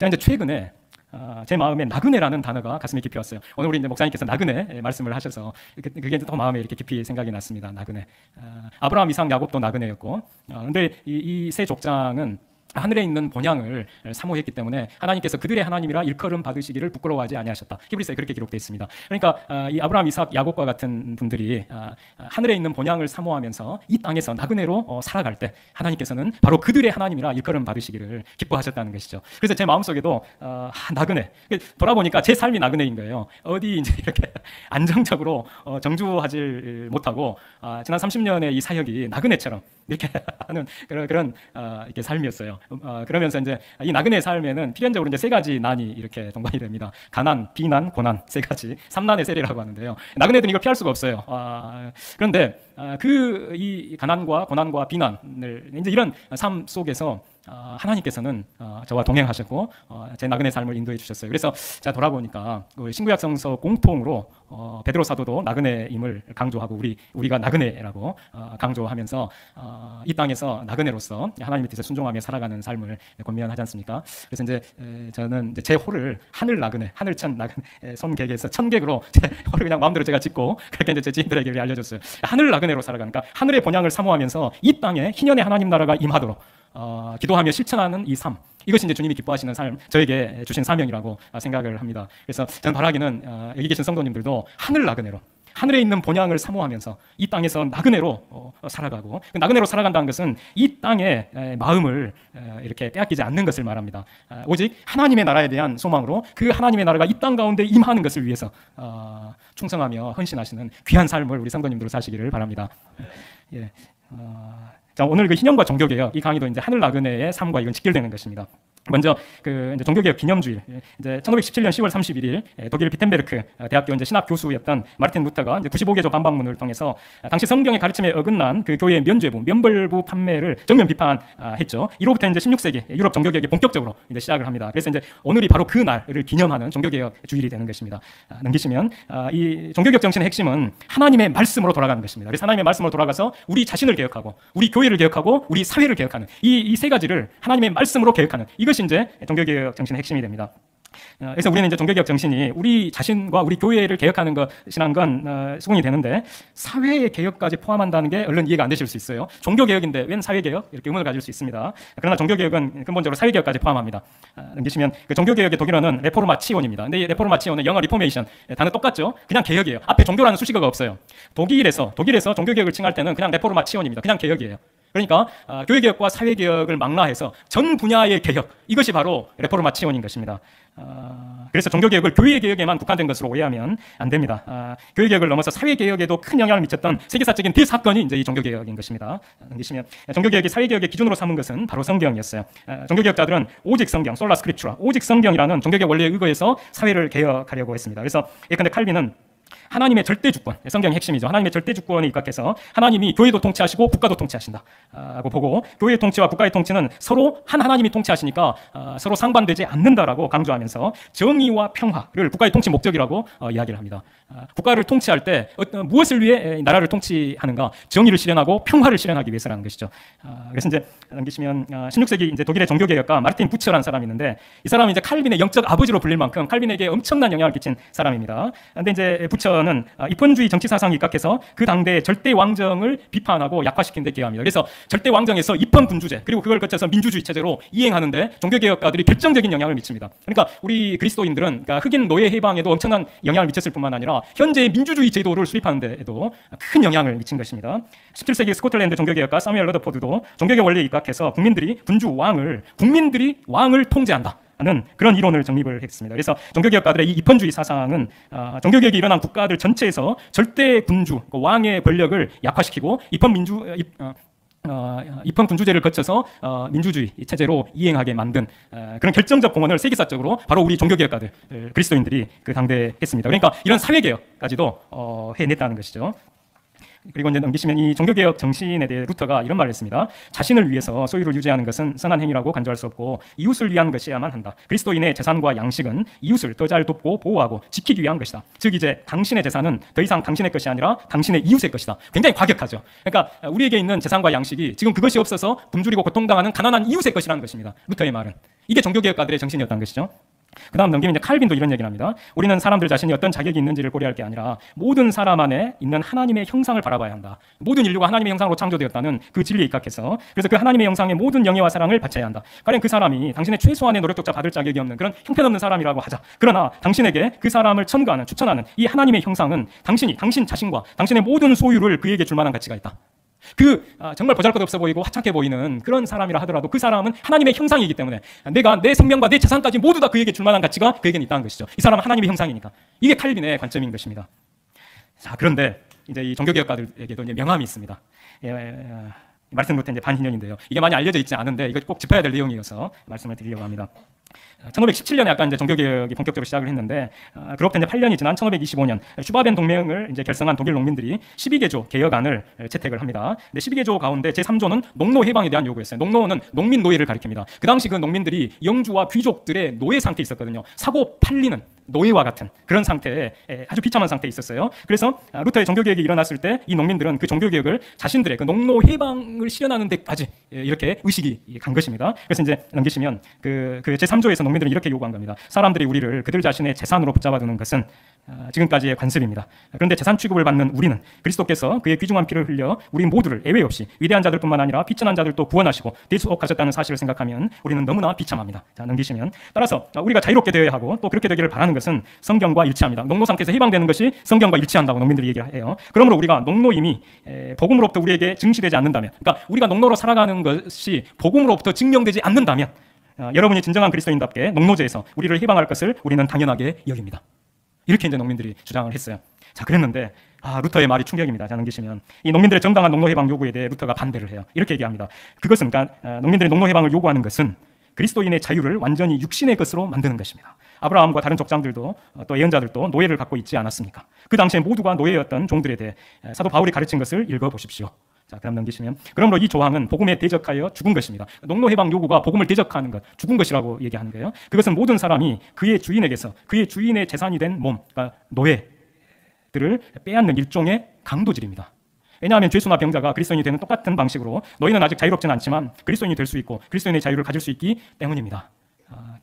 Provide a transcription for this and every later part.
제가 이제 최근에 제 마음에 나그네라는 단어가 가슴에 깊이 왔어요. 오늘 우리 이제 목사님께서 나그네 말씀을 하셔서 그게 또 마음에 이렇게 깊이 생각이 났습니다. 나그네. 아브라함, 이삭, 야곱도 나그네였고, 근데 이 세 족장은 하늘에 있는 본향을 사모했기 때문에 하나님께서 그들의 하나님이라 일컬음 받으시기를 부끄러워하지 아니하셨다. 히브리서에 그렇게 기록되어 있습니다. 그러니까 이 아브라함, 이삭, 야곱과 같은 분들이 하늘에 있는 본향을 사모하면서 이 땅에서 나그네로 살아갈 때 하나님께서는 바로 그들의 하나님이라 일컬음 받으시기를 기뻐하셨다는 것이죠. 그래서 제 마음속에도 나그네, 돌아보니까 제 삶이 나그네인 거예요. 어디 이제 이렇게 안정적으로 정주하지 못하고 지난 30년의 이 사역이 나그네처럼 이렇게 하는 그런 이렇게 삶이었어요. 그러면서 이제 이 나그네 삶에는 필연적으로 이제 세 가지 난이 이렇게 동반이 됩니다. 가난, 비난, 고난 세 가지, 삼난의 세례라고 하는데요. 나그네들은 이걸 피할 수가 없어요. 그런데 이 가난과 고난과 비난을 이제 이런 삶 속에서 하나님께서는 저와 동행하셨고 제 나그네 삶을 인도해 주셨어요. 그래서 제가 돌아보니까 신구약 성서 공통으로 베드로 사도도 나그네임을 강조하고 우리가 나그네라고 강조하면서 이 땅에서 나그네로서 하나님의 뜻에 순종하며 살아가는 삶을 권면하지 않습니까? 그래서 이제 저는 이제 제 호를 하늘 나그네, 하늘천 나그네 손객에서 천객으로 제 호를 그냥 마음대로 제가 짓고 그렇게 이제 제 지인들에게 알려줬어요. 하늘 나그네로 살아가니까 하늘의 본향을 사모하면서 이 땅에 희년의 하나님 나라가 임하도록 기도하며 실천하는 이 삶, 이것이 이제 주님이 기뻐하시는 삶, 저에게 주신 사명이라고 생각을 합니다. 그래서 저는 바라기는 여기 계신 성도님들도 하늘 나그네로, 하늘에 있는 본향을 사모하면서 이 땅에서 나그네로 살아가고, 그 나그네로 살아간다는 것은 이 땅의 마음을 이렇게 빼앗기지 않는 것을 말합니다. 오직 하나님의 나라에 대한 소망으로 그 하나님의 나라가 이 땅 가운데 임하는 것을 위해서 충성하며 헌신하시는 귀한 삶을 우리 성도님들로 사시기를 바랍니다. 예. 자, 오늘 그 희년과 종교개혁, 이 강의도 이제 하늘 나그네의 삶과 이건 직결되는 것입니다. 먼저 이제 종교개혁 기념주일, 이제 1517년 10월 31일 독일 비텐베르크 대학교 이제 신학 교수였던 마르틴 루터가 이제 95개조 반박문을 통해서 당시 성경의 가르침에 어긋난 그 교회의 면죄부, 면벌부 판매를 정면 비판했죠. 이로부터 이제 16세기 유럽 종교개혁이 본격적으로 이제 시작을 합니다. 그래서 이제 오늘이 바로 그 날을 기념하는 종교개혁 주일이 되는 것입니다. 넘기시면 이 종교개혁 정신의 핵심은 하나님의 말씀으로 돌아가는 것입니다. 그래서 하나님의 말씀으로 돌아가서 우리 자신을 개혁하고, 우리 교회를 개혁하고, 우리 사회를 개혁하는 이 세 가지를 하나님의 말씀으로 개혁하는, 이것이 이제 종교개혁 정신의 핵심이 됩니다. 그래서 우리는 이제 종교개혁 정신이 우리 자신과 우리 교회를 개혁하는 것이란 건 수긍이 되는데, 사회의 개혁까지 포함한다는 게 얼른 이해가 안 되실 수 있어요. 종교개혁인데 웬 사회개혁? 이렇게 의문을 가질 수 있습니다. 그러나 종교개혁은 근본적으로 사회개혁까지 포함합니다. 넘기시면 그 종교개혁의 독일어는 레포르마치온입니다. 근데 이 레포르마치온은 영어 리포메이션, 단어 똑같죠? 그냥 개혁이에요. 앞에 종교라는 수식어가 없어요. 독일에서 종교개혁을 칭할 때는 그냥 레포르마치온입니다. 그냥 개혁이에요. 그러니까 교회개혁과 사회개혁을 망라해서 전 분야의 개혁, 이것이 바로 레포르마치온인 것입니다. 그래서 종교개혁을 교회개혁에만 국한된 것으로 오해하면 안 됩니다. 교회개혁을 넘어서 사회개혁에도 큰 영향을 미쳤던 세계사적인 대사건이 이제 이 종교개혁인 것입니다. 넘기시면 종교개혁이 사회개혁의 기준으로 삼은 것은 바로 성경이었어요. 종교개혁자들은 오직 성경, 솔라 스크립추라, 오직 성경이라는 종교개혁 원리에 의거해서 사회를 개혁하려고 했습니다. 그래서 예컨대 칼빈은 하나님의 절대 주권, 성경의 핵심이죠. 하나님의 절대 주권에 입각해서 하나님이 교회도 통치하시고 국가도 통치하신다 라고 보고, 교회의 통치와 국가의 통치는 서로 한 하나님이 통치하시니까 서로 상반되지 않는다라고 강조하면서 정의와 평화를 국가의 통치 목적이라고 이야기를 합니다. 국가를 통치할 때 무엇을 위해 나라를 통치하는가? 정의를 실현하고 평화를 실현하기 위해서라는 것이죠. 그래서 이제 넘기시면 16세기 이제 독일의 종교개혁가 마르틴 부처라는 사람이 있는데, 이 사람은 이제 칼빈의 영적 아버지로 불릴 만큼 칼빈에게 엄청난 영향을 끼친 사람입니다. 그런데 이제 부처는 입헌주의 정치 사상에 입각해서 그 당대의 절대 왕정을 비판하고 약화시킨 데 기여합니다. 그래서 절대 왕정에서 입헌 군주제, 그리고 그걸 거쳐서 민주주의 체제로 이행하는데 종교개혁가들이 결정적인 영향을 미칩니다. 그러니까 우리 그리스도인들은 흑인 노예 해방에도 엄청난 영향을 미쳤을 뿐만 아니라 현재의 민주주의 제도를 수립하는 데에도 큰 영향을 미친 것입니다. 17세기 스코틀랜드 종교개혁가 사뮤엘 러더포드도 종교개혁 원리에 입각해서 국민들이 왕을 통제한다 하는 그런 이론을 정립을 했습니다. 그래서 종교개혁가들의 이 입헌주의 사상은 종교개혁이 일어난 국가들 전체에서 절대 군주, 왕의 권력을 약화시키고 입헌 군주제를 거쳐서 민주주의 체제로 이행하게 만든 그런 결정적 공헌을 세계사적으로 바로 우리 종교개혁가들, 그리스도인들이 그 당대에 했습니다. 그러니까 이런 사회개혁까지도 해냈다는 것이죠. 그리고 이제 넘기시면 이 종교개혁 정신에 대해 루터가 이런 말을 했습니다. 자신을 위해서 소유를 유지하는 것은 선한 행위라고 간주할 수 없고 이웃을 위한 것이야만 한다. 그리스도인의 재산과 양식은 이웃을 더 잘 돕고 보호하고 지키기 위한 것이다. 즉 이제 당신의 재산은 더 이상 당신의 것이 아니라 당신의 이웃의 것이다. 굉장히 과격하죠. 그러니까 우리에게 있는 재산과 양식이 지금 그것이 없어서 굶주리고 고통당하는 가난한 이웃의 것이라는 것입니다. 루터의 말은. 이게 종교개혁가들의 정신이었다는 것이죠. 그 다음 넘기면 이제 칼빈도 이런 얘기를 합니다. 우리는 사람들 자신이 어떤 자격이 있는지를 고려할 게 아니라 모든 사람 안에 있는 하나님의 형상을 바라봐야 한다. 모든 인류가 하나님의 형상으로 창조되었다는 그 진리에 입각해서 그래서 그 하나님의 형상의 모든 영예와 사랑을 바쳐야 한다. 가령 그 사람이 당신의 최소한의 노력조차 받을 자격이 없는 그런 형편없는 사람이라고 하자. 그러나 당신에게 그 사람을 첨가하는 추천하는 이 하나님의 형상은 당신 자신과 당신의 모든 소유를 그에게 줄 만한 가치가 있다. 정말 보잘것없어 보이고 하찮게 보이는 그런 사람이라 하더라도 그 사람은 하나님의 형상이기 때문에 내가 내 생명과 내 재산까지 모두 다 그에게 줄 만한 가치가 그에게는 있다는 것이죠. 이 사람은 하나님의 형상이니까. 이게 칼빈의 관점인 것입니다. 자, 그런데 이제 이 종교개혁가들에게도 이제 명함이 있습니다. 말씀부터 이제 반신년인데요. 이게 많이 알려져 있지 않은데 이거 꼭 짚어야 될 내용이어서 말씀을 드리려고 합니다. 1517년에 약간 이제 종교개혁이 본격적으로 시작을 했는데 그로부터 이제 8년이 지난 1525년 슈바벤 동맹을 이제 결성한 독일 농민들이 12개조 개혁안을 채택을 합니다. 근데 12개조 가운데 제3조는 농노 해방에 대한 요구였어요. 농노는 농민 노예를 가리킵니다. 그 당시 그 농민들이 영주와 귀족들의 노예 상태에 있었거든요. 사고 팔리는 노예와 같은 그런 상태에 아주 비참한 상태에 있었어요. 그래서 루터의 종교개혁이 일어났을 때 이 농민들은 그 종교개혁을 자신들의 그 농노 해방을 실현하는 데까지 이렇게 의식이 간 것입니다. 그래서 이제 넘기시면 그 제3조에서 농민들은 이렇게 요구한 겁니다. 사람들이 우리를 그들 자신의 재산으로 붙잡아두는 것은 지금까지의 관습입니다. 그런데 재산 취급을 받는 우리는 그리스도께서 그의 귀중한 피를 흘려 우리 모두를 예외 없이 위대한 자들뿐만 아니라 비천한 자들도 구원하시고 대속하셨다는 사실을 생각하면 우리는 너무나 비참합니다. 자, 넘기시면 따라서 우리가 자유롭게 되어야 하고 또 그렇게 되기를 바라는 것은 성경과 일치합니다. 농노 상태에서 해방되는 것이 성경과 일치한다고 농민들이 얘기를 해요. 그러므로 우리가 농노임이 복음으로부터 우리에게 증시되지 않는다면, 그러니까 우리가 농노로 살아가는 것이 복음으로부터 증명되지 않는다면 여러분이 진정한 그리스도인답게 농노제에서 우리를 해방할 것을 우리는 당연하게 여깁니다. 이렇게 이제 농민들이 주장을 했어요. 자, 그랬는데 루터의 말이 충격입니다. 자, 넘기시면 이 농민들의 정당한 농노 해방 요구에 대해 루터가 반대를 해요. 이렇게 얘기합니다. 그것은 그러니까 농민들이 농노 해방을 요구하는 것은 그리스도인의 자유를 완전히 육신의 것으로 만드는 것입니다. 아브라함과 다른 족장들도 또 예언자들도 노예를 갖고 있지 않았습니까? 그 당시에 모두가 노예였던 종들에 대해 사도 바울이 가르친 것을 읽어보십시오. 자, 그럼 넘기시면 그러므로 이 조항은 복음에 대적하여 죽은 것입니다. 농노 해방 요구가 복음을 대적하는 것, 죽은 것이라고 얘기하는 거예요. 그것은 모든 사람이 그의 주인에게서 그의 주인의 재산이 된 몸, 그러니까 노예들을 빼앗는 일종의 강도질입니다. 왜냐하면 죄수나 병자가 그리스도인이 되는 똑같은 방식으로 너희는 아직 자유롭지는 않지만 그리스도인이 될 수 있고 그리스도인의 자유를 가질 수 있기 때문입니다.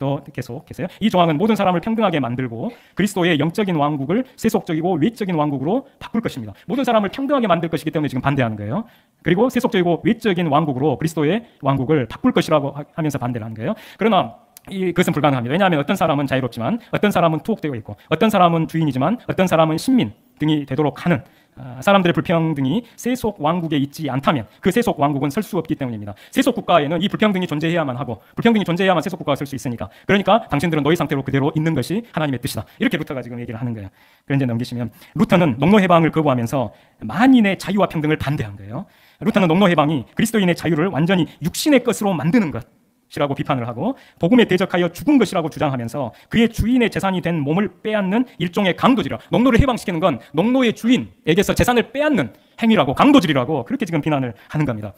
또 계속해서요. 이 조항은 모든 사람을 평등하게 만들고 그리스도의 영적인 왕국을 세속적이고 외적인 왕국으로 바꿀 것입니다. 모든 사람을 평등하게 만들 것이기 때문에 지금 반대하는 거예요. 그리고 세속적이고 외적인 왕국으로 그리스도의 왕국을 바꿀 것이라고 하면서 반대를 하는 거예요. 그러나 그것은 불가능합니다. 왜냐하면 어떤 사람은 자유롭지만 어떤 사람은 투옥되어 있고 어떤 사람은 주인이지만 어떤 사람은 신민 등이 되도록 하는 사람들의 불평등이 세속 왕국에 있지 않다면 그 세속 왕국은 설 수 없기 때문입니다. 세속 국가에는 이 불평등이 존재해야만 하고 불평등이 존재해야만 세속 국가가 설 수 있으니까 그러니까 당신들은 노예 상태로 그대로 있는 것이 하나님의 뜻이다. 이렇게 루터가 지금 얘기를 하는 거예요. 그런데 넘기시면 루터는 농노 해방을 거부하면서 만인의 자유와 평등을 반대한 거예요. 루터는 농노 해방이 그리스도인의 자유를 완전히 육신의 것으로 만드는 것 이라고 비판을 하고 복음에 대적하여 죽은 것이라고 주장하면서 그의 주인의 재산이 된 몸을 빼앗는 일종의 강도질이라 농노를 해방시키는 건 농노의 주인에게서 재산을 빼앗는 행위라고 강도질이라고 그렇게 지금 비난을 하는 겁니다.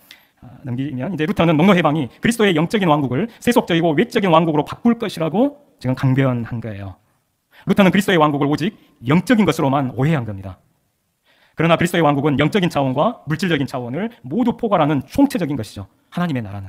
넘기면 이제 루터는 농노 해방이 그리스도의 영적인 왕국을 세속적이고 외적인 왕국으로 바꿀 것이라고 지금 강변한 거예요. 루터는 그리스도의 왕국을 오직 영적인 것으로만 오해한 겁니다. 그러나 그리스도의 왕국은 영적인 차원과 물질적인 차원을 모두 포괄하는 총체적인 것이죠. 하나님의 나라는.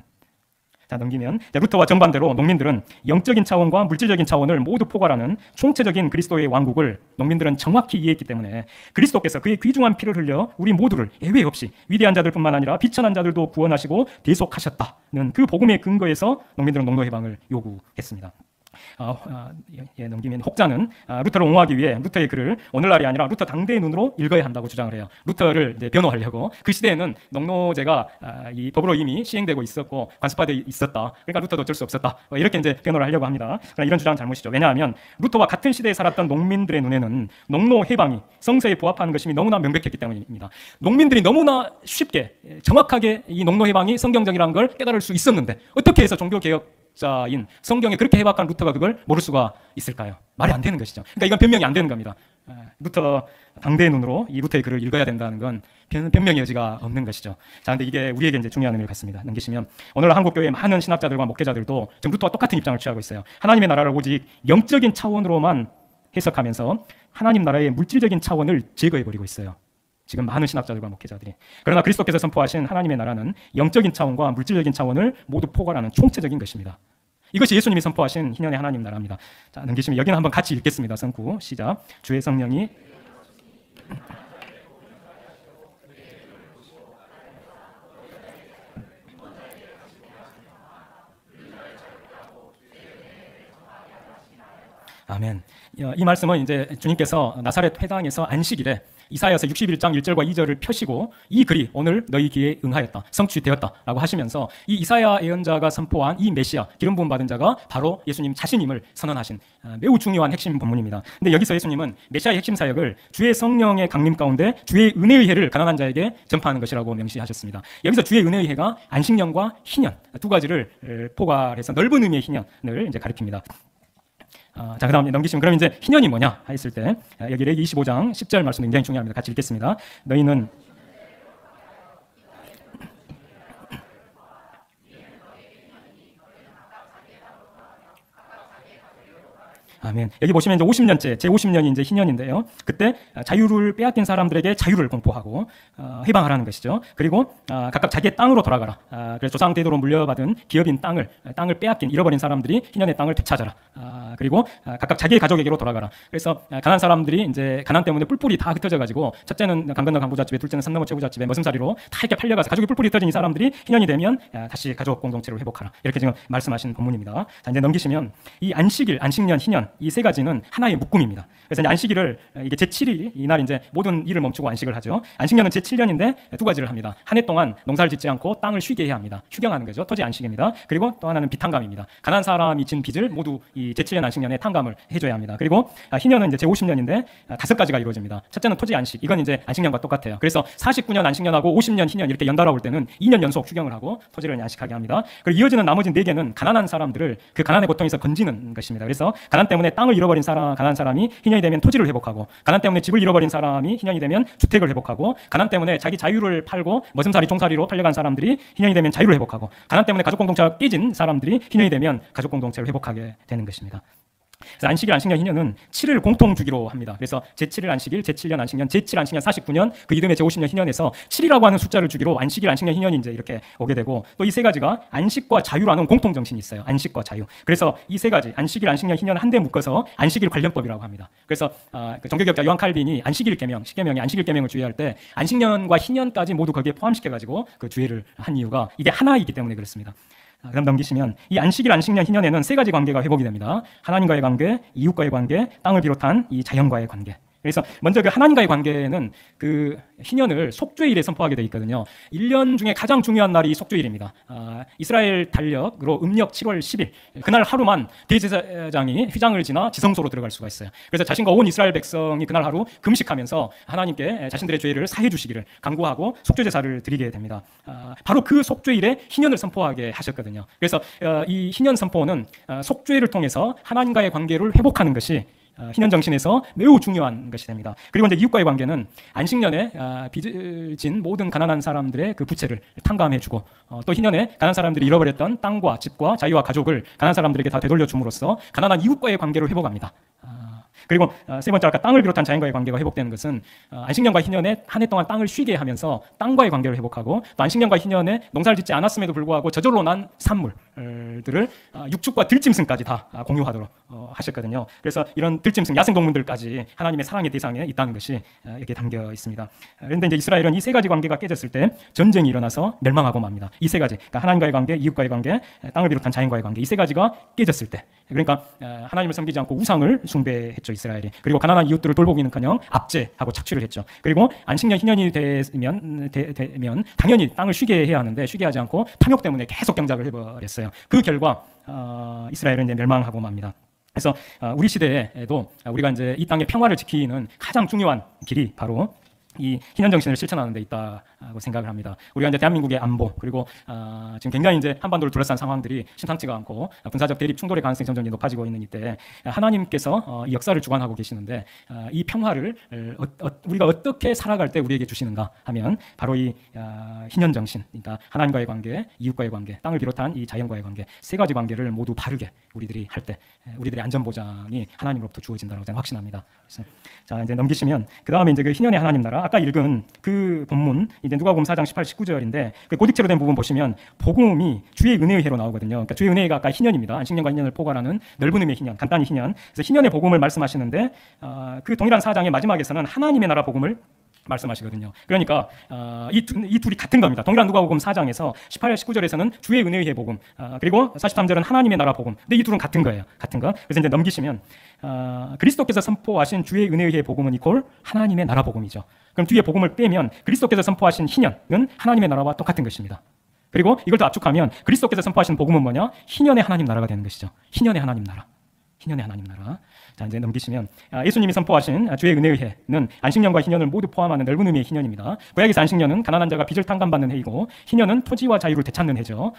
자, 넘기면 루터와 정반대로 농민들은 영적인 차원과 물질적인 차원을 모두 포괄하는 총체적인 그리스도의 왕국을 농민들은 정확히 이해했기 때문에 그리스도께서 그의 귀중한 피를 흘려 우리 모두를 예외 없이 위대한 자들뿐만 아니라 비천한 자들도 구원하시고 대속하셨다는 그 복음의 근거에서 농민들은 농노 해방을 요구했습니다. 넘기면 혹자는 루터를 옹호하기 위해 루터의 글을 오늘날이 아니라 루터 당대의 눈으로 읽어야 한다고 주장을 해요. 루터를 이제 변호하려고 그 시대에는 농노제가 이 법으로 이미 시행되고 있었고 관습화되어 있었다. 그러니까 루터도 어쩔 수 없었다. 이렇게 이제 변호를 하려고 합니다. 그러나 이런 주장은 잘못이죠. 왜냐하면 루터와 같은 시대에 살았던 농민들의 눈에는 농노 해방이 성서에 부합하는 것이 너무나 명백했기 때문입니다. 농민들이 너무나 쉽게 정확하게 이 농노 해방이 성경적이라는 걸 깨달을 수 있었는데 어떻게 해서 종교개혁 자인 성경에 그렇게 해박한 루터가 그걸 모를 수가 있을까요? 말이 안 되는 것이죠. 그러니까 이건 변명이 안 되는 겁니다. 루터 당대의 눈으로 이 루터의 글을 읽어야 된다는 건 변명의 여지가 없는 것이죠. 자, 근데 이게 우리에게 이제 중요한 의미를 갖습니다. 넘기시면 오늘 한국 교회의 많은 신학자들과 목회자들도 지금 루터와 똑같은 입장을 취하고 있어요. 하나님의 나라를 오직 영적인 차원으로만 해석하면서 하나님 나라의 물질적인 차원을 제거해 버리고 있어요. 지금 많은 신학자들과 목회자들이. 그러나 그리스도께서 선포하신 하나님의 나라는 영적인 차원과 물질적인 차원을 모두 포괄하는 총체적인 것입니다. 이것이 예수님이 선포하신 희년의 하나님 나라입니다. 자, 넘기시면 여기는 한번 같이 읽겠습니다. 성구 시작. 주의 성령이 아멘. 이 말씀은 이제 주님께서 나사렛 회당에서 안식일에 이사야서 61장 1절과 2절을 펴시고 이 글이 오늘 너희 귀에 응하였다, 성취되었다라고 하시면서 이 이사야 예언자가 선포한 이 메시아, 기름 부음 받은 자가 바로 예수님 자신임을 선언하신 매우 중요한 핵심 본문입니다. 근데 여기서 예수님은 메시아의 핵심 사역을 주의 성령의 강림 가운데 주의 은혜의 해를 가난한 자에게 전파하는 것이라고 명시하셨습니다. 여기서 주의 은혜의 해가 안식년과 희년 두 가지를 포괄해서 넓은 의미의 희년을 이제 가리킵니다. 자, 그 다음에 넘기시면 그럼 이제 희년이 뭐냐 했을 때 여기 레기 25장 10절 말씀 굉장히 중요합니다. 같이 읽겠습니다. 너희는 아멘. 여기 보시면 이제 50년째, 제 50년이 이제 희년인데요. 그때 자유를 빼앗긴 사람들에게 자유를 공포하고 해방하라는 것이죠. 그리고 각각 자기의 땅으로 돌아가라. 그래서 조상 대대로 물려받은 기업인 땅을 빼앗긴 잃어버린 사람들이 희년의 땅을 되찾아라. 그리고 각각 자기의 가족에게로 돌아가라. 그래서 가난 사람들이 이제 가난 때문에 뿔뿔이 다 흩어져 가지고 첫째는 강 건너 강부잣집에, 둘째는 산 넘어 최부잣집에 머슴살이로 다 이렇게 팔려가서 가족이 뿔뿔이 흩어진 이 사람들이 희년이 되면 다시 가족 공동체로 회복하라. 이렇게 지금 말씀하신 본문입니다. 자, 이제 넘기시면 이 안식일, 안식년, 희년 이 세 가지는 하나의 묶음입니다. 그래서 이제 안식일을 이게 제7일 이날 이제 모든 일을 멈추고 안식을 하죠. 안식년은 제7년인데 두 가지를 합니다. 한 해 동안 농사를 짓지 않고 땅을 쉬게 해야 합니다. 휴경하는 거죠. 토지 안식입니다. 그리고 또 하나는 비탕감입니다. 가난 사람이 진 빚을 모두 이 제7년 안식년에 탕감을 해줘야 합니다. 그리고 희년은 이제 제50년인데 5가지가 이루어집니다. 첫째는 토지 안식. 이건 이제 안식년과 똑같아요. 그래서 49년 안식년하고 50년 희년 이렇게 연달아 올 때는 2년 연속 휴경을 하고 토지를 안식하게 합니다. 그리고 이어지는 나머지 4개는 가난한 사람들을 그 가난의 고통에서 건지는 것입니다. 그래서 가난 때문에 땅을 잃어버린 가난한 사람이 희년이 되면 토지를 회복하고, 가난 때문에 집을 잃어버린 사람이 희년이 되면 주택을 회복하고, 가난 때문에 자기 자유를 팔고 머슴살이 종살이로 팔려간 사람들이 희년이 되면 자유를 회복하고, 가난 때문에 가족 공동체가 깨진 사람들이 희년이 되면 가족 공동체를 회복하게 되는 것입니다. 그래서 안식일, 안식년, 희년은 7을 공통 주기로 합니다. 그래서 제7일 안식일, 제7년 안식년, 제7 안식년 49년, 그 이듬해 제50년 희년에서 7이라고 하는 숫자를 주기로 안식일, 안식년, 희년이 이제 이렇게 오게 되고, 또 이 세 가지가 안식과 자유라는 공통 정신이 있어요. 안식과 자유. 그래서 이 세 가지 안식일, 안식년, 희년 한데 묶어서 안식일 관련법이라고 합니다. 그래서 그 종교개혁자 요한 칼빈이 안식일 계명, 십계명의 안식일 계명을 주의할 때 안식년과 희년까지 모두 거기에 포함시켜 가지고 그 주의를 한 이유가 이게 하나이기 때문에 그렇습니다. 그럼 넘기시면 이 안식일, 안식년, 희년에는 3가지 관계가 회복이 됩니다. 하나님과의 관계, 이웃과의 관계, 땅을 비롯한 이 자연과의 관계. 그래서 먼저 그 하나님과의 관계는 그 희년을 속죄일에 선포하게 되어 있거든요. 1년 중에 가장 중요한 날이 속죄일입니다. 이스라엘 달력으로 음력 7월 10일 그날 하루만 대제사장이 휘장을 지나 지성소로 들어갈 수가 있어요. 그래서 자신과 온 이스라엘 백성이 그날 하루 금식하면서 하나님께 자신들의 죄를 사해 주시기를 간구하고 속죄제사를 드리게 됩니다. 바로 그 속죄일에 희년을 선포하게 하셨거든요. 그래서 이 희년 선포는 속죄를 통해서 하나님과의 관계를 회복하는 것이 희년 정신에서 매우 중요한 것이 됩니다. 그리고 이제 이웃과의 관계는 안식년에 빚을 진 모든 가난한 사람들의 그 부채를 탕감해주고, 또 희년에 가난한 사람들이 잃어버렸던 땅과 집과 자유와 가족을 가난한 사람들에게 다 되돌려 줌으로써 가난한 이웃과의 관계를 회복합니다. 그리고 세 번째 아까 땅을 비롯한 자연과의 관계가 회복되는 것은 안식년과 희년에 한 해 동안 땅을 쉬게 하면서 땅과의 관계를 회복하고, 또 안식년과 희년에 농사를 짓지 않았음에도 불구하고 저절로 난 산물들을 육축과 들짐승까지 다 공유하도록 하셨거든요. 그래서 이런 들짐승, 야생동물들까지 하나님의 사랑의 대상에 있다는 것이 이렇게 담겨 있습니다. 그런데 이제 이스라엘은 이 3가지 관계가 깨졌을 때 전쟁이 일어나서 멸망하고 맙니다. 이 3가지, 그러니까 하나님과의 관계, 이웃과의 관계, 땅을 비롯한 자연과의 관계, 이 3가지가 깨졌을 때, 그러니까 하나님을 섬기지 않고 우상을 숭배했죠, 이스라엘이. 그리고 가난한 이웃들을 돌보기는커녕 압제하고 착취를 했죠. 그리고 안식년, 희년이 되면 당연히 땅을 쉬게 해야 하는데 쉬게 하지 않고 탐욕 때문에 계속 경작을 해버렸어요. 그 결과 이스라엘은 이제 멸망하고 맙니다. 그래서 우리 시대에도 우리가 이제 이 땅의 평화를 지키는 가장 중요한 길이 바로 이 희년 정신을 실천하는 데 있다고 생각을 합니다. 우리가 이제 대한민국의 안보, 그리고 지금 굉장히 이제 한반도를 둘러싼 상황들이 심상치가 않고 군사적 대립 충돌의 가능성이 점점 높아지고 있는 이때 하나님께서 이 역사를 주관하고 계시는데 이 평화를 우리가 어떻게 살아갈 때 우리에게 주시는가 하면 바로 이 희년 정신, 그러니까 하나님과의 관계, 이웃과의 관계, 땅을 비롯한 이 자연과의 관계, 3가지 관계를 모두 바르게 우리들이 할 때 우리들의 안전보장이 하나님으로부터 주어진다고 저는 확신합니다. 그래서 자, 이제 넘기시면 그 다음에 이제 그 희년의 하나님 나라, 우리가 아까 읽은 그 본문 이제 누가복음 4장 18, 19절인데 그 고딕체로 된 부분 보시면 복음이 주의 은혜의 해로 나오거든요. 그러니까 주의 은혜가 아까 희년입니다. 안식년과 희년을 포괄하는 넓은 의미의 희년, 간단히 희년. 그래서 희년의 복음을 말씀하시는데 그 동일한 4장의 마지막에서는 하나님의 나라 복음을 말씀하시거든요. 그러니까 이 둘이 같은 겁니다. 동일한 누가복음 4장에서 18, 19절에서는 주의 은혜의 복음, 그리고 43절은 하나님의 나라 복음. 근데 이 둘은 같은 거예요. 같은 거. 그래서 이제 넘기시면 그리스도께서 선포하신 주의 은혜의 복음은 이퀄 하나님의 나라 복음이죠. 그럼 뒤에 복음을 빼면 그리스도께서 선포하신 희년은 하나님의 나라와 똑같은 것입니다. 그리고 이걸 더 압축하면 그리스도께서 선포하신 복음은 뭐냐? 희년의 하나님 나라가 되는 것이죠. 희년의 하나님 나라. 희년의 하나님 나라. 자, 이제 넘기시면 예수님이 선포하신 주의 은혜의 해는 안식년과 희년을 모두 포함하는 넓은 의미의 희년입니다. 구약에서 안식년은 가난한 자가 빚을 탕감받는 해이고 희년은 토지와 자유를 되찾는 해죠.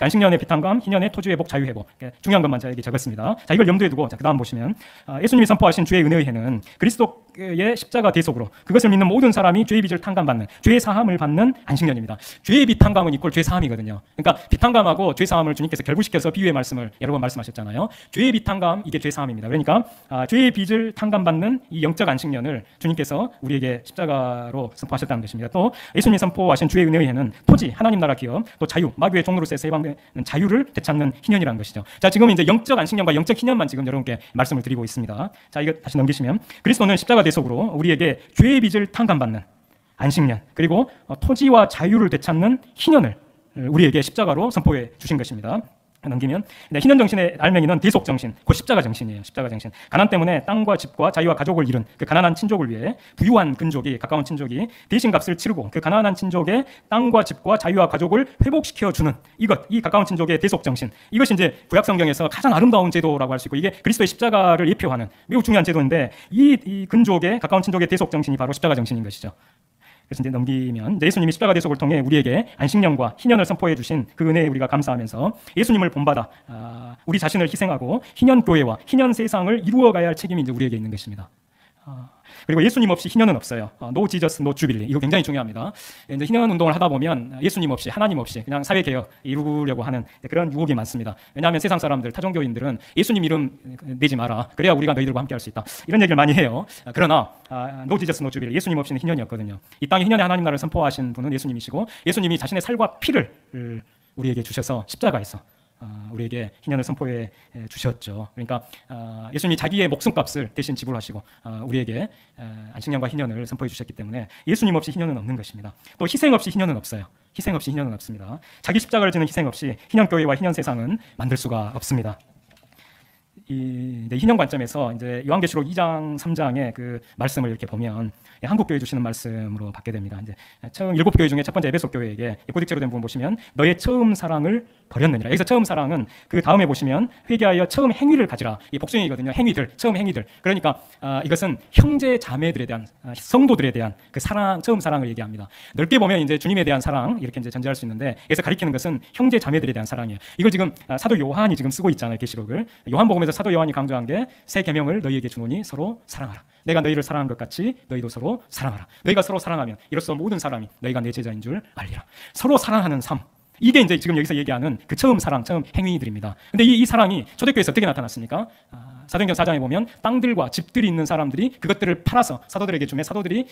안식년의 빚탕감, 희년의 토지 회복, 자유 회복. 중요한 것만 제가 여기 적었습니다. 자, 이걸 염두에 두고 그 다음 보시면 예수님이 선포하신 주의 은혜의 해는 그리스도의 십자가 대속으로 그것을 믿는 모든 사람이 죄의 빚을 탕감받는, 죄의 사함을 받는 안식년입니다. 죄의 빚 탕감은 이꼴 죄 사함이거든요. 그러니까 빚 탕감하고 죄 사함을 주님께서 결부시켜서 비유의 말씀을 여러 번 말씀하셨잖아요. 죄의 빚 탕감, 이게 죄 사함입니다. 그러니까 죄의 빚을 탕감받는 이 영적 안식년을 주님께서 우리에게 십자가로 선포하셨다는 것입니다. 또 예수님이 선포하신 주의 은혜의 해는 토지, 하나님 나라 기업, 또 자유, 마귀의 종로로서 해방되는 자유를 되찾는 희년이라는 것이죠. 자, 지금 이제 영적 안식년과 영적 희년만 지금 여러분께 말씀을 드리고 있습니다. 자, 이거 다시 넘기시면 그리스도는 십자가 대속으로 우리에게 죄의 빚을 탕감받는 안식년, 그리고 토지와 자유를 되찾는 희년을 우리에게 십자가로 선포해 주신 것입니다. 넘기면 희년 정신의 알맹이는 대속 정신, 곧 십자가 정신이에요. 십자가 정신. 가난 때문에 땅과 집과 자유와 가족을 잃은 그 가난한 친족을 위해 부유한 근족이, 가까운 친족이 대신 값을 치르고 그 가난한 친족의 땅과 집과 자유와 가족을 회복시켜 주는 이것, 이 가까운 친족의 대속 정신. 이것이 이제 구약 성경에서 가장 아름다운 제도라고 할 수 있고 이게 그리스도의 십자가를 예표하는 매우 중요한 제도인데 이 근족의 가까운 친족의 대속 정신이 바로 십자가 정신인 것이죠. 그래서 이제 넘기면 예수님이 십자가 대속을 통해 우리에게 안식년과 희년을 선포해 주신 그 은혜에 우리가 감사하면서 예수님을 본받아 우리 자신을 희생하고 희년 교회와 희년 세상을 이루어가야 할 책임이 이제 우리에게 있는 것입니다. 그리고 예수님 없이 희년은 없어요. No Jesus, no Jubilee. 이거 굉장히 중요합니다. 이제 희년 운동을 하다 보면 예수님 없이, 하나님 없이 그냥 사회개혁 이루려고 하는 그런 유혹이 많습니다. 왜냐하면 세상 사람들, 타종교인들은 예수님 이름 내지 마라. 그래야 우리가 너희들과 함께 할 수 있다. 이런 얘기를 많이 해요. 그러나 No Jesus, no Jubilee. 예수님 없이는 희년이었거든요. 이 땅에 희년의 하나님 나라를 선포하신 분은 예수님이시고 예수님이 자신의 살과 피를 우리에게 주셔서 십자가에서 우리에게 희년을 선포해 주셨죠. 그러니까 예수님이 자기의 목숨값을 대신 지불하시고 우리에게 안식년과 희년을 선포해 주셨기 때문에 예수님 없이 희년은 없는 것입니다. 또 희생 없이 희년은 없어요. 희생 없이 희년은 없습니다. 자기 십자가를 지는 희생 없이 희년교회와 희년세상은 만들 수가 없습니다. 이 희년 관점에서 이제 요한계시록 2장, 3장의 그 말씀을 이렇게 보면 한국 교회 주시는 말씀으로 받게 됩니다. 이제 처음 7교회 중에 첫 번째 에베소 교회에게 고딕체로 된 부분 보시면 너의 처음 사랑을 버렸느니라. 여기서 처음 사랑은 그 다음에 보시면 회개하여 처음 행위를 가지라. 이 복수형이거든요. 행위들, 처음 행위들. 그러니까 이것은 형제 자매들에 대한 성도들에 대한 그 사랑, 처음 사랑을 얘기합니다. 넓게 보면 이제 주님에 대한 사랑 이렇게 이제 전제할 수 있는데 여기서 가리키는 것은 형제 자매들에 대한 사랑이에요. 이걸 지금 사도 요한이 지금 쓰고 있잖아요. 계시록을. 요한복음에서 사도 요한이 강조한 게 새 계명을 너희에게 주노니 서로 사랑하라. 내가 너희를 사랑한 것 같이 너희도 서로 사랑하라. 너희가 서로 사랑하면 이로써 모든 사람이 너희가 내 제자인 줄 알리라. 서로 사랑하는 삶. 이게 이제 지금 여기서 얘기하는 그 처음 사랑, 처음 행위들입니다. 근데 이 사랑이 초대교회에서 어떻게 나타났습니까? 사도행전 4장에 보면 땅들과 집들이 있는 사람들이 그것들을 팔아서 사도들에게 주면 사도들이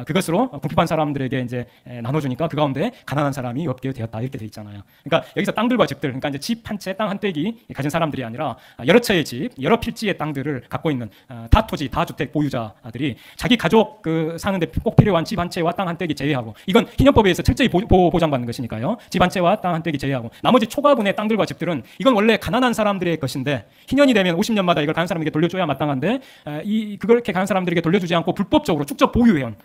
그것으로 궁핍한 사람들에게 이제 나눠주니까 그 가운데 가난한 사람이 없게 되었다 이렇게 돼 있잖아요. 그러니까 여기서 땅들과 집들, 그러니까 이제 집 한 채, 땅 한 떼기 가진 사람들이 아니라 여러 채의 집, 여러 필지의 땅들을 갖고 있는 다토지, 다주택 보유자들이 자기 가족 사는데 꼭 필요한 집 한 채와 땅 한 떼기 제외하고 이건 희년법에 의해서 철저히 보장받는 것이니까요. 집 한 채와 땅 한 떼기 제외하고 나머지 초과분의 땅들과 집들은 이건 원래 가난한 사람들의 것인데 희년이 되면 50년마다 이걸 가난한 사람에게 돌려줘야 마땅한데 그렇게 가난한 사람들에게 돌려주지 않고 불법적으로 축적 보유해온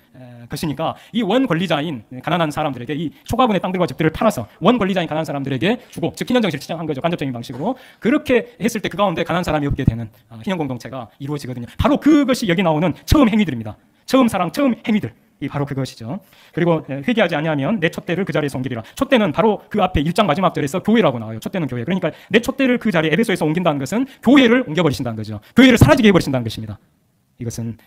것이니까 이 원 권리자인 가난한 사람들에게 이 초과분의 땅들과 집들을 팔아서 원 권리자인 가난한 사람들에게 주고 즉 희년 정신을 치장한 거죠. 간접적인 방식으로. 그렇게 했을 때 그 가운데 가난한 사람이 없게 되는 희년 공동체가 이루어지거든요. 바로 그것이 여기 나오는 처음 행위들입니다. 처음 사랑, 처음 행위들. 이 바로 그것이죠. 그리고 회개하지 아니하면 내 촛대를 그 자리에서 옮기리라. 촛대는 바로 그 앞에 1장 마지막 절에서 교회라고 나와요. 촛대는 교회. 그러니까 내 촛대를 그 자리에 에베소에서 옮긴다는 것은 교회를 옮겨버리신다는 거죠. 교회를 사라지게 해버리신다는 것입니다. 이것은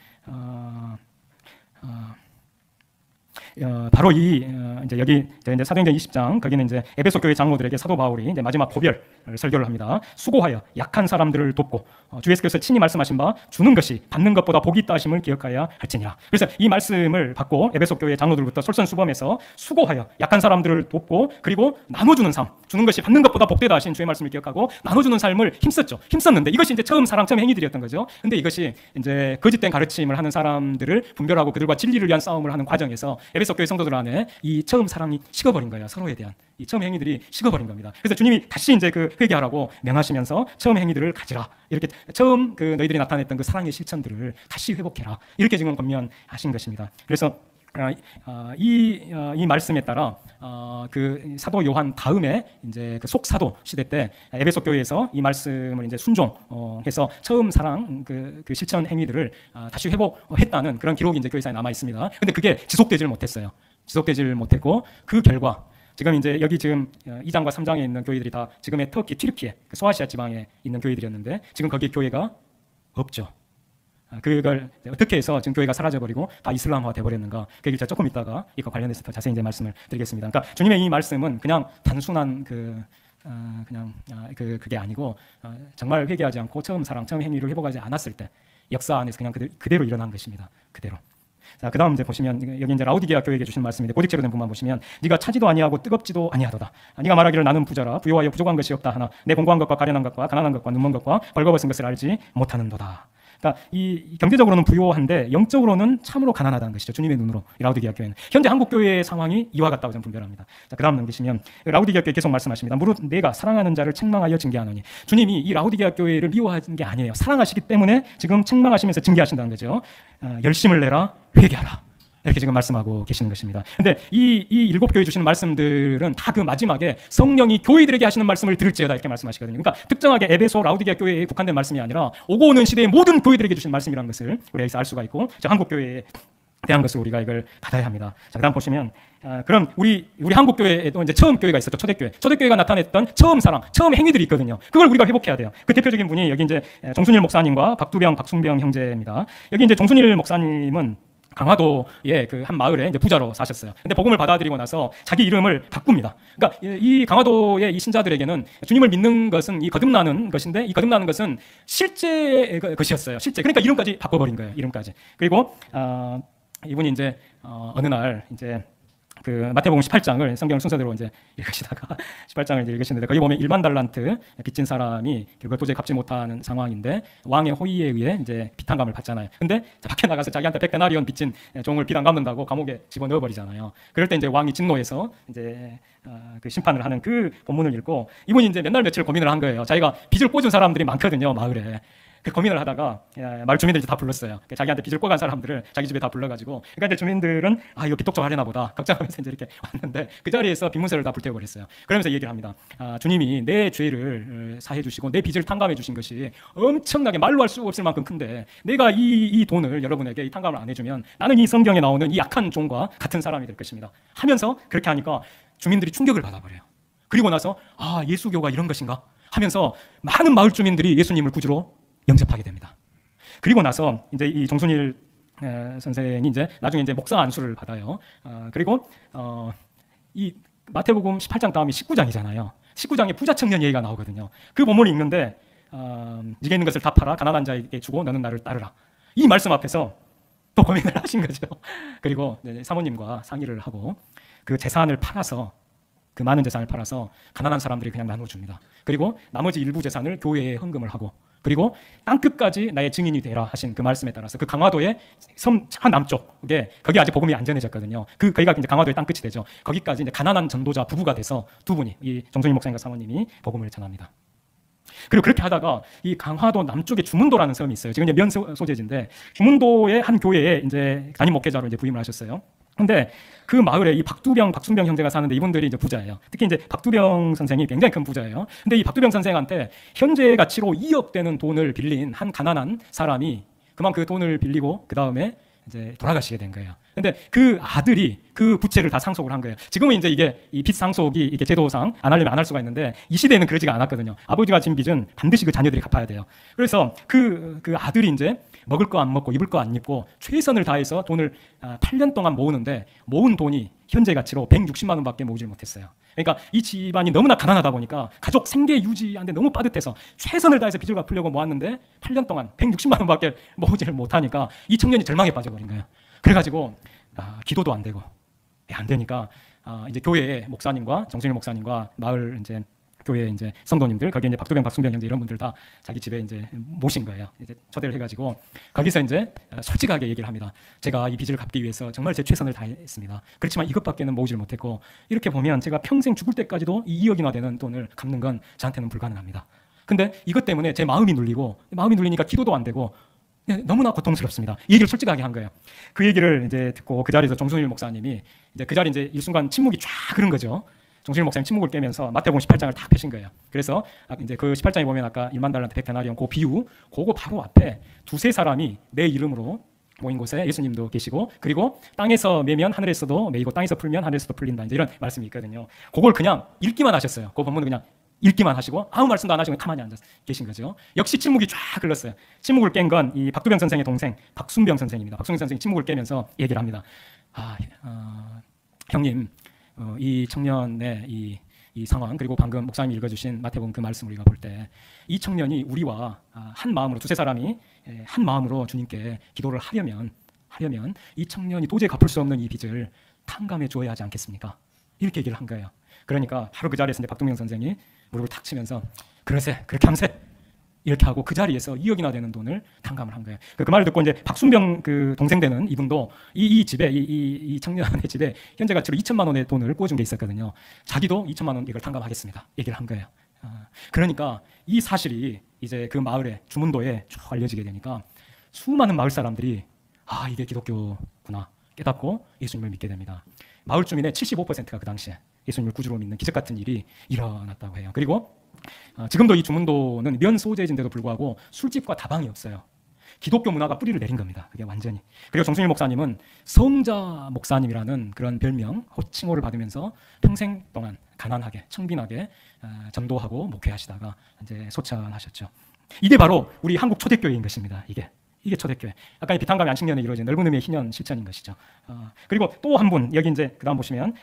바로 이제 여기 이제 사도행전 20장 거기는 이제 에베소 교회 장로들에게 사도 바울이 이제 마지막 고별 설교를 합니다. 수고하여 약한 사람들을 돕고 주 예수께서 친히 말씀하신 바 주는 것이 받는 것보다 복이 있다 하심을 기억하여야 할지니라. 그래서 이 말씀을 받고 에베소 교회 장로들부터 솔선수범해서 수고하여 약한 사람들을 돕고 그리고 나눠주는 삶, 주는 것이 받는 것보다 복되다 하신 주의 말씀을 기억하고 나눠주는 삶을 힘썼는데 이것이 이제 처음 행위들이었던 거죠. 근데 이것이 이제 거짓된 가르침을 하는 사람들을 분별하고 그들과 진리를 위한 싸움을 하는 과정에서 에베소 교회 성도들 안에 이 처음 사랑이 식어버린 거예요. 서로에 대한 이 처음 행위들이 식어버린 겁니다. 그래서 주님이 다시 이제 그 회개하라고 명하시면서 처음 행위들을 가지라. 이렇게 처음 그 너희들이 나타냈던 그 사랑의 실천들을 다시 회복해라. 이렇게 지금 권면하신 것입니다. 그래서 이 말씀에 따라 그 사도 요한 다음에 이제 그 속사도 시대 때 에베소 교회에서 이 말씀을 이제 순종해서 처음 사랑 그 실천 행위들을 다시 회복했다는 그런 기록이 이제 교회사에 남아 있습니다. 근데 그게 지속되질 못했어요. 지속되질 못했고 그 결과 지금 이제 여기 지금 2장과 3장에 있는 교회들이 다 지금의 터키, 튀르키예, 소아시아 지방에 있는 교회들이었는데 지금 거기 교회가 없죠. 그걸 어떻게 해서 지금 교회가 사라져버리고 다 이슬람화 돼버렸는가? 그 얘기를 조금 이따가 이거 관련해서 더 자세히 이제 말씀을 드리겠습니다. 그러니까 주님의 이 말씀은 그냥 단순한 그게 아니고 정말 회개하지 않고 처음 사랑, 처음 행위를 회복하지 않았을 때 역사 안에서 그냥 그대로 일어난 것입니다. 그대로. 자, 그 다음 이제 보시면 여기 이제 라우디게아 교회에게 주신 말씀인데 고딕체로 된 부분만 보시면 네가 차지도 아니하고 뜨겁지도 아니하도다. 네가 말하기를 나는 부자라 부요하여 부족한 것이 없다 하나 내 공고한 것과 가련한 것과 가난한 것과 눈먼 것과 벌거벗은 것을 알지 못하는도다. 그러니까 이 경제적으로는 부요한데 영적으로는 참으로 가난하다는 것이죠. 주님의 눈으로 이 라우디게아 교회는 현재 한국 교회의 상황이 이와 같다고 저는 분별합니다. 자, 그다음 넘기시면 라우디게아 교회 계속 말씀하십니다. 무릇 내가 사랑하는 자를 책망하여 징계하노니 주님이 이 라우디게아 교회를 미워하는 게 아니에요. 사랑하시기 때문에 지금 책망하시면서 징계하신다는 거죠. 열심을 내라, 회개하라. 이렇게 지금 말씀하고 계시는 것입니다. 근데 이 일곱 교회 주시는 말씀들은 다 그 마지막에 성령이 교회들에게 하시는 말씀을 들을지어다 이렇게 말씀하시거든요. 그러니까 특정하게 에베소, 라우디게아 교회에 국한된 말씀이 아니라 오고 오는 시대의 모든 교회들에게 주신 말씀이라는 것을 우리가 여기서 알 수가 있고 한국 교회에 대한 것을 우리가 이걸 받아야 합니다. 자, 그다음 보시면 그럼 우리 한국 교회에도 이제 처음 교회가 있었죠. 초대교회가 나타냈던 처음 사랑, 처음 행위들이 있거든요. 그걸 우리가 회복해야 돼요. 그 대표적인 분이 여기 이제 정순일 목사님과 박순병 형제입니다. 여기 이제 정순일 목사님은 강화도의 그 한 마을에 이제 부자로 사셨어요. 근데 복음을 받아들이고 나서 자기 이름을 바꿉니다. 그러니까 이 강화도의 이 신자들에게는 주님을 믿는 것은 이 거듭나는 것인데 이 거듭나는 것은 실제 것이었어요. 실제. 그러니까 이름까지 바꿔버린 거예요. 이름까지. 그리고 이분이 이제 어느 날 이제 그 마태복음 18장을 성경을 순서대로 이제 읽으시다가 18장을 이제 읽으시는데 거기 보면 1만 달란트 빚진 사람이 그걸 도저히 갚지 못하는 상황인데 왕의 호의에 의해 이제 빚탕감을 받잖아요. 근데 밖에 나가서 자기한테 100데나리온 빚진 종을 빚 안 갚는다고 감옥에 집어넣어 버리잖아요. 그럴 때 이제 왕이 진노해서 이제 그 심판을 하는 그 본문을 읽고 이분이 이제 몇 날 며칠 고민을 한 거예요. 자기가 빚을 꽂은 사람들이 많거든요, 마을에. 그 고민을 하다가 마을 주민들이 다 불렀어요. 자기한테 빚을 꿔간 사람들을 자기 집에 다 불러가지고 그러니까 이제 주민들은 이거 빚독 좀 하려나 보다 걱정하면서 이제 이렇게 왔는데 그 자리에서 빚문서를 다 불태워버렸어요. 그러면서 얘기를 합니다. 주님이 내 죄를 사해 주시고 내 빚을 탕감해 주신 것이 엄청나게 말로 할 수 없을 만큼 큰데 내가 이 돈을 여러분에게 이 탕감을 안 해주면 나는 이 성경에 나오는 이 약한 종과 같은 사람이 될 것입니다. 하면서 그렇게 하니까 주민들이 충격을 받아버려요. 그리고 나서 예수교가 이런 것인가 하면서 많은 마을 주민들이 예수님을 구주로 영접하게 됩니다. 그리고 나서 이제 이 정순일 선생이 이제 나중에 이제 목사 안수를 받아요. 그리고 이 마태복음 18장 다음이 19장이잖아요. 19장에 부자 청년 얘기가 나오거든요. 그 본문을 읽는데 네게 있는 것을 다 팔아 가난한 자에게 주고 너는 나를 따르라. 이 말씀 앞에서 또 고민을 하신 거죠. 그리고 사모님과 상의를 하고 그 재산을 팔아서 그 많은 재산을 팔아서 가난한 사람들이 그냥 나눠줍니다. 그리고 나머지 일부 재산을 교회에 헌금을 하고 그리고 땅끝까지 나의 증인이 되라 하신 그 말씀에 따라서 그 강화도의 섬 남쪽에 거기 아직 복음이 안 전해졌거든요. 거기가 이제 강화도의 땅끝이 되죠. 거기까지 이제 가난한 전도자 부부가 돼서 두 분이 이 정순일 목사님과 사모님이 복음을 전합니다. 그리고 그렇게 하다가 이 강화도 남쪽에 주문도라는 섬이 있어요. 지금 이제 면 소재지인데 주문도의 한 교회에 이제 담임 목회자로 이제 부임을 하셨어요. 근데 그 마을에 이 박순병 형제가 사는데 이분들이 이제 부자예요. 특히 이제 박두병 선생이 굉장히 큰 부자예요. 근데 이 박두병 선생한테 현재 가치로 2억 되는 돈을 빌린 한 가난한 사람이 그만 그 돈을 빌리고 그 다음에 이제 돌아가시게 된 거예요. 근데 그 아들이 그 부채를 다 상속을 한 거예요. 지금은 이제 이게 이 빚 상속이 이게 제도상 안 하려면 안 할 수가 있는데 이 시대에는 그러지가 않았거든요. 아버지가 진 빚은 반드시 그 자녀들이 갚아야 돼요. 그래서 그 아들이 이제 먹을 거 안 먹고 입을 거 안 입고 최선을 다해서 돈을 8년 동안 모으는데 모은 돈이 현재 가치로 160만 원밖에 모으질 못했어요. 그러니까 이 집안이 너무나 가난하다 보니까 가족 생계 유지하는데 너무 빠듯해서 최선을 다해서 빚을 갚으려고 모았는데 8년 동안 160만 원밖에 모으지를 못하니까 이 청년이 절망에 빠져버린 거예요. 그래가지고 기도도 안 되고 안 되니까 이제 교회의 목사님과 정순일 목사님과 마을 이제 교회 이제 성도님들, 거기 이제 박두병, 박순병 형제 이런 분들 다 자기 집에 이제 모신 거예요. 이제 초대를 해가지고 거기서 이제 솔직하게 얘기를 합니다. 제가 이 빚을 갚기 위해서 정말 제 최선을 다했습니다. 그렇지만 이것밖에는 모으질 못했고 이렇게 보면 제가 평생 죽을 때까지도 이 2억이나 되는 돈을 갚는 건 저한테는 불가능합니다. 근데 이것 때문에 제 마음이 눌리니까 기도도 안 되고 너무나 고통스럽습니다. 이 얘기를 솔직하게 한 거예요. 그 얘기를 이제 듣고 그 자리에서 정순일 목사님이 이제 그 자리 이제 일순간 침묵이 쫙 흐른 거죠. 정순일 목사님 침묵을 깨면서 마태복음 18장을 딱 펴신 거예요. 그래서 이제 그 18장에 보면 아까 1만 달란트 100데나리온 그 비유, 그거 바로 앞에 두세 사람이 내 이름으로 모인 곳에 예수님도 계시고 그리고 땅에서 매면 하늘에서도 매이고 땅에서 풀면 하늘에서도 풀린다. 이제 이런 말씀이 있거든요. 그걸 그냥 읽기만 하셨어요. 그 본문은 그냥 읽기만 하시고 아무 말씀도 안 하시고 가만히 앉아 계신 거죠. 역시 침묵이 쫙 흘렀어요. 침묵을 깬 건 이 박두병 선생의 동생 박순병 선생입니다. 박순병 선생이 침묵을 깨면서 얘기를 합니다. 형님, 이 청년의 이 상황 그리고 방금 목사님이 읽어주신 마태복음 그 말씀 우리가 볼 때 이 청년이 우리와 한 마음으로 두세 사람이 한 마음으로 주님께 기도를 하려면 이 청년이 도저히 갚을 수 없는 이 빚을 탕감해 줘야 하지 않겠습니까? 이렇게 얘기를 한 거예요. 그러니까 바로 그 자리에서 이제 박동명 선생이 무릎을 탁 치면서 그렇게 함세 이렇게 하고 그 자리에서 2억이나 되는 돈을 탕감을 한 거예요. 그 말을 듣고 이제 박순병 그 동생 되는 이분도 이 집에 이 청년의 집에 현재 가치로 2천만 원의 돈을 꽂은 게 있었거든요. 자기도 2천만 원 이걸 탕감하겠습니다. 얘기를 한 거예요. 그러니까 이 사실이 이제 그 마을에 주문도에 쭉 알려지게 되니까 수많은 마을 사람들이 이게 기독교구나 깨닫고 예수님을 믿게 됩니다. 마을 주민의 75%가 그 당시에 예수님을 구주로 믿는 기적 같은 일이 일어났다고 해요. 그리고 지금도 이 주문도는 면 소재지인데도 불구하고 술집과 다방이 없어요. 기독교 문화가 뿌리를 내린 겁니다. 그게 완전히. 그리고 정순일 목사님은 성자 목사님이라는 그런 별명, 호칭호를 받으면서 평생 동안 가난하게, 청빈하게 전도하고 목회하시다가 이제 소천하셨죠. 이게 바로 우리 한국 초대교회인 것입니다. 이게 초대교회. 아까 비탄감의 안식년에 이루어진 넓은 의미의 희년 실천인 것이죠. 그리고 또 한 분, 여기 이제 그다음 보시면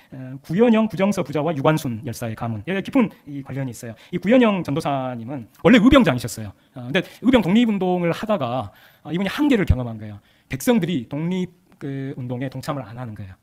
구현영 부정서 부자와 유관순 열사의 가문. 여기 깊은 이 관련이 있어요. 이 구현영 전도사님은 원래 의병장이셨어요. 근데 의병 독립운동을 하다가 이분이 한계를 경험한 거예요. 백성들이 독립 운동에 동참을 안 하는 거예요.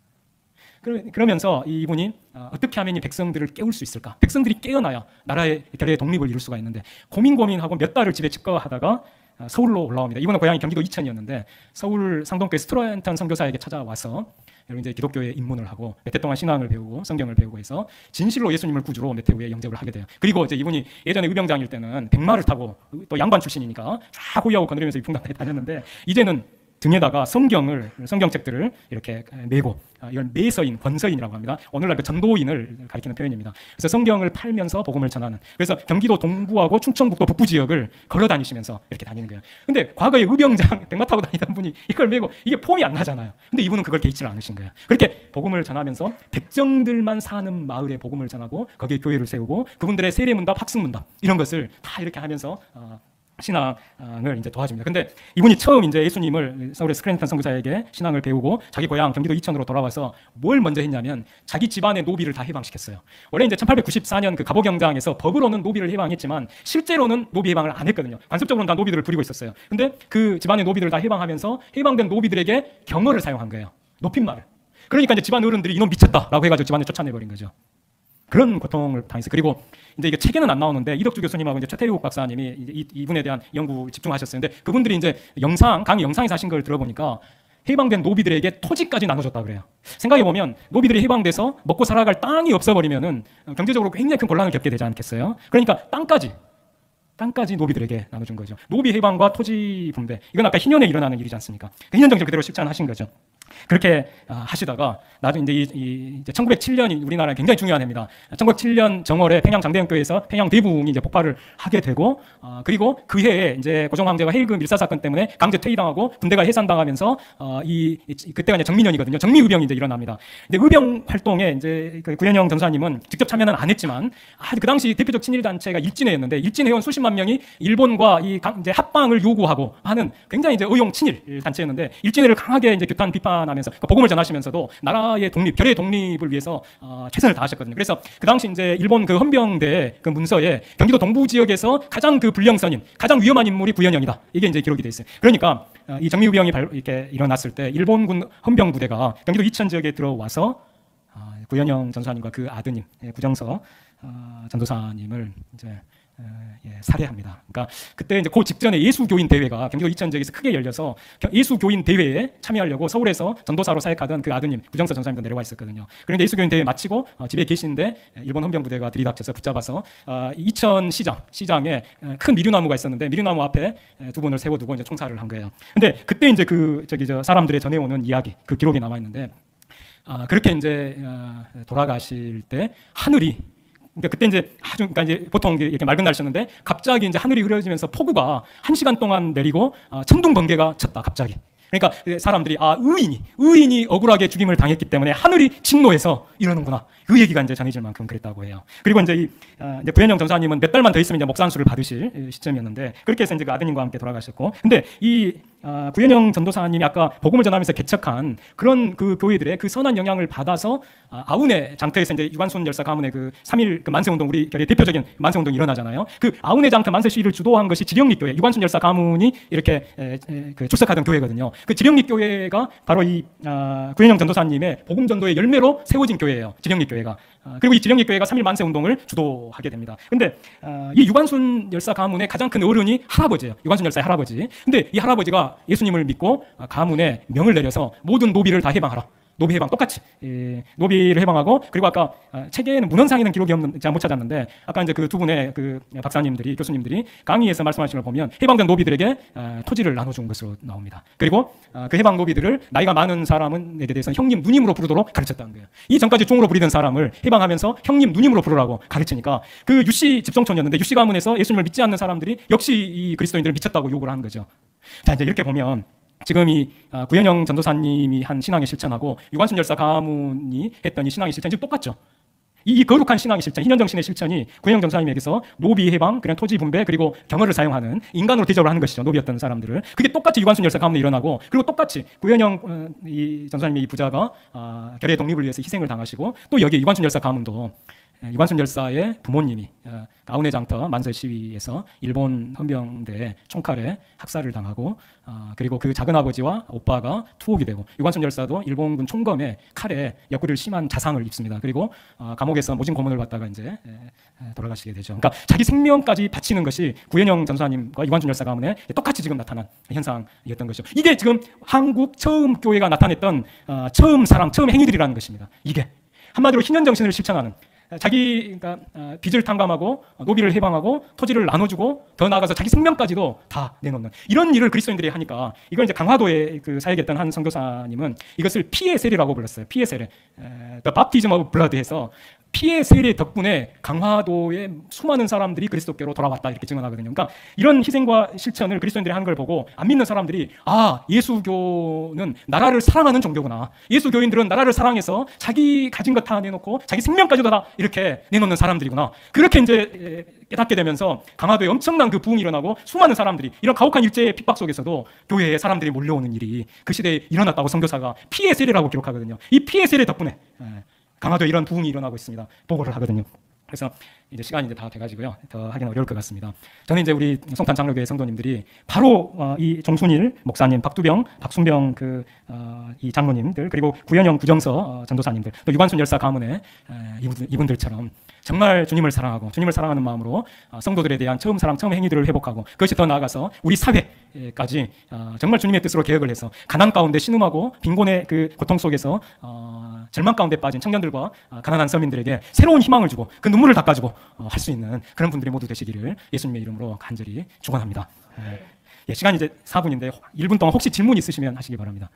그러면서 이분이 어떻게 하면 이 백성들을 깨울 수 있을까? 백성들이 깨어나야 나라의 결의 독립을 이룰 수가 있는데 고민하고 몇 달을 집에 집거하다가 서울로 올라옵니다. 이분은 고향이 경기도 이천이었는데 서울 상동교회 스트로엔턴 선교사에게 찾아와서 이제 기독교에 입문을 하고 몇 해 동안 신앙을 배우고 성경을 배우고 해서 진실로 예수님을 구주로 몇 해 후에 영접을 하게 돼요. 그리고 이제 이분이 예전에 의병장일 때는 백마를 타고 또 양반 출신이니까 쫙 호위하고 거느리면서 위풍당에 다녔는데 이제는 등에다가 성경책들을 이렇게 메고 이걸 매서인, 권서인이라고 합니다. 오늘날 그 전도인을 가리키는 표현입니다. 그래서 성경을 팔면서 복음을 전하는. 그래서 경기도 동부하고 충청북도 북부 지역을 걸어 다니시면서 이렇게 다니는 거예요. 근데 과거에 의병장 백마 타고 다니던 분이 이걸 메고 이게 폼이 안 나잖아요. 근데 이분은 그걸 개의치를 않으신 거예요. 그렇게 복음을 전하면서 백정들만 사는 마을에 복음을 전하고 거기에 교회를 세우고 그분들의 세례문답, 학습문답 이런 것을 다 이렇게 하면서 신앙을 이제 도와줍니다. 근데 이분이 처음 이제 예수님을 서울의 스크랜턴 선교사에게 신앙을 배우고 자기 고향 경기도 이천으로 돌아와서 뭘 먼저 했냐면 자기 집안의 노비를 다 해방시켰어요. 원래 이제 1894년 그 갑오경장에서 법으로는 노비를 해방했지만 실제로는 노비 해방을 안 했거든요. 관습적으로는 다 노비들을 부리고 있었어요. 근데 그 집안의 노비들을 다 해방하면서 해방된 노비들에게 경어를 사용한 거예요. 높임말을. 그러니까 이제 집안 어른들이 이놈 미쳤다라고 해가지고 집안을 쫓아내버린 거죠. 그런 고통을 당했어요. 그리고 이제 이게 책에는 안 나오는데 이덕주 교수님하고 이제 최태욱 박사님이 이분에 대한 연구 집중하셨어요. 근데 그분들이 이제 강의 영상에서 하신 걸 들어보니까 해방된 노비들에게 토지까지 나눠줬다 그래요. 생각해 보면 노비들이 해방돼서 먹고 살아갈 땅이 없어버리면은 경제적으로 굉장히 큰 곤란을 겪게 되지 않겠어요? 그러니까 땅까지 노비들에게 나눠준 거죠. 노비 해방과 토지 분배. 이건 아까 희년에 일어나는 일이지 않습니까? 희년 정책 그대로 실천하신 거죠. 그렇게 하시다가 나중에 이제 1907년이 우리나라에 굉장히 중요한 해입니다. 1907년 정월에 평양 장대영교에서 평양 대붕이 이제 폭발을 하게 되고 그리고 그 해에 이제 고종 황제가 해일금 밀사 사건 때문에 강제 퇴위당하고 군대가 해산당하면서 그때가 이제 정민년이거든요. 정미의병이 이제 일어납니다. 근데 의병 활동에 이제 그 구현영 전사님은 직접 참여는 안 했지만 그 당시 대표적 친일 단체가 일진회였는데 일진회원 수십만 명이 일본과 이제 합방을 요구하고 하는 굉장히 이제 의용 친일 단체였는데 일진회를 강하게 이제 규탄 비판 전산하면서 복음을 전하시면서도 나라의 독립, 결의 독립을 위해서 최선을 다하셨거든요. 그래서 그 당시 이제 일본 그 헌병대 그 문서에 경기도 동부 지역에서 가장 그 불령선인, 가장 위험한 인물이 구현영이다. 이게 이제 기록이 돼 있어요. 그러니까 이 정리후병이 이렇게 일어났을 때 일본군 헌병 부대가 경기도 이천 지역에 들어와서 구현영 전사님과 그 아드님 구정서 전도사님을 이제 살해합니다. 그러니까 그때 이제 그 직전에 예수교인 대회가 경기도 이천 지역에서 크게 열려서 예수교인 대회에 참여하려고 서울에서 전도사로 사역하던 그 아드님 구정서 전사님도 내려와 있었거든요. 그런데 예수교인 대회 마치고 집에 계신데 일본 헌병 부대가 들이닥쳐서 붙잡아서 이천 시장에 큰 미류나무가 있었는데 미류나무 앞에 두 분을 세워두고 이제 총살을 한 거예요. 근데 그때 이제 저 사람들의 전해오는 이야기, 그 기록이 남아 있는데 그렇게 이제 돌아가실 때 하늘이, 그러니까 그때 이제 그러니까 이제 보통 이렇게 맑은 날씨였는데 갑자기 이제 하늘이 흐려지면서 폭우가 1시간 동안 내리고 천둥 번개가 쳤다 갑자기. 그러니까 사람들이 의인이 억울하게 죽임을 당했기 때문에 하늘이 진노해서 이러는구나. 그 얘기가 이제 전해질 만큼 그랬다고 해요. 그리고 이제 이제 구현영 전사님은 몇 달만 더 있으면 이제 목산수를 받으실 시점이었는데 그렇게 해서 이제 그 아드님과 함께 돌아가셨고, 근데 이 구현영 전도사님이 아까 복음을 전하면서 개척한 그런 그 교회들의 그 선한 영향을 받아서 아우네 장터에서 이제 유관순 열사 가문의 그 3.1 그 만세운동, 우리 결의 대표적인 만세운동이 일어나잖아요. 그 아우네 장터 만세 시위를 주도한 것이 지령립교회, 유관순 열사 가문이 이렇게 그 출석하던 교회거든요. 그 지령립교회가 바로 이 구현영 전도사님의 복음 전도의 열매로 세워진 교회예요. 지령립교회가. 그리고 이 지령립교회가 3.1 만세운동을 주도하게 됩니다. 근데 이 유관순 열사 가문의 가장 큰 어른이 할아버지예요. 유관순 열사의 할아버지. 근데 이 할아버지가 예수님을 믿고 가문에 명을 내려서 모든 노비를 다 해방하라. 노비 해방 똑같이 노비를 해방하고, 그리고 아까 책에는 문헌상에는 기록이 없는, 제가 못 찾았는데 아까 이제 그 두 분의 그 박사님들이, 교수님들이 강의에서 말씀하신 걸 보면 해방된 노비들에게 토지를 나눠준 것으로 나옵니다. 그리고 그 해방 노비들을 나이가 많은 사람에 대해서는 형님 누님으로 부르도록 가르쳤다는 거예요. 이 전까지 종으로 부리던 사람을 해방하면서 형님 누님으로 부르라고 가르치니까 그 유씨 집성촌이었는데 유씨 가문에서 예수님을 믿지 않는 사람들이 역시 이 그리스도인들을 미쳤다고 욕을 하는 거죠. 자, 이제 이렇게 보면 지금 이 구현영 전도사님이 한 신앙의 실천하고 유관순 열사 가문이 했던 이 신앙의 실천이 지금 똑같죠. 이 거룩한 신앙의 실천, 희년정신의 실천이 구현영 전도사님에게서 노비 해방, 그냥 토지 분배, 그리고 경어를 사용하는 인간으로 대접을 하는 것이죠. 노비였던 사람들을. 그게 똑같이 유관순 열사 가문에 일어나고, 그리고 똑같이 구현영 이 전도사님의 이 부자가 결의 독립을 위해서 희생을 당하시고, 또 여기 유관순 열사 가문도 유관순 열사의 부모님이 아우네 장터 만세 시위에서 일본 헌병대 총칼에 학살을 당하고, 그리고 그 작은아버지와 오빠가 투옥이 되고, 유관순 열사도 일본군 총검에 칼에 옆구리를 심한 자상을 입습니다. 그리고 감옥에서 모진 고문을 받다가 이제 돌아가시게 되죠. 그러니까 자기 생명까지 바치는 것이 구현영 전도사님과 유관순 열사 가문에 똑같이 지금 나타난 현상이었던 것이죠. 이게 지금 한국 처음 교회가 나타냈던 처음 사랑, 처음 행위들이라는 것입니다. 이게 한마디로 희년정신을 실천하는, 자기 그러니까 빚을 탕감하고 노비를 해방하고 토지를 나눠주고 더 나아가서 자기 생명까지도 다 내놓는 이런 일을 그리스도인들이 하니까, 이걸 이제 강화도에 그 사역했던 한 선교사님은 이것을 피의 세례라고 불렀어요. 피의 세례, The Baptism of Blood 해서 피의 세례 덕분에 강화도에 수많은 사람들이 그리스도께로 돌아왔다 이렇게 증언하거든요. 그러니까 이런 희생과 실천을 그리스도인들이 하는 걸 보고 안 믿는 사람들이 예수교는 나라를 사랑하는 종교구나. 예수교인들은 나라를 사랑해서 자기 가진 것 다 내놓고 자기 생명까지도 다 이렇게 내놓는 사람들이구나. 그렇게 이제 깨닫게 되면서 강화도에 엄청난 그 부흥이 일어나고 수많은 사람들이 이런 가혹한 일제의 핍박 속에서도 교회에 사람들이 몰려오는 일이 그 시대에 일어났다고 선교사가 피의 세례라고 기록하거든요. 이 피의 세례 덕분에 강화도에 이런 부흥이 일어나고 있습니다. 보고를 하거든요. 그래서 이제 시간이 이제 다 돼가지고요. 더 하기는 어려울 것 같습니다. 저는 이제 우리 성탄 장로교회 성도님들이 바로 이 정순일 목사님, 박두병, 박순병 이 장로님들, 그리고 구현영 구정서 전도사님들, 또 유관순 열사 가문의 이분들처럼 정말 주님을 사랑하고 주님을 사랑하는 마음으로 성도들에 대한 처음 사랑, 처음 행위들을 회복하고, 그것이 더 나아가서 우리 사회까지 정말 주님의 뜻으로 개혁을 해서 가난 가운데 신음하고 빈곤의 그 고통 속에서 절망 가운데 빠진 청년들과 가난한 서민들에게 새로운 희망을 주고 그 눈물을 닦아주고 할 수 있는 그런 분들이 모두 되시기를 예수님의 이름으로 간절히 축원합니다. 시간이 이제 4분인데 1분 동안 혹시 질문 있으시면 하시기 바랍니다.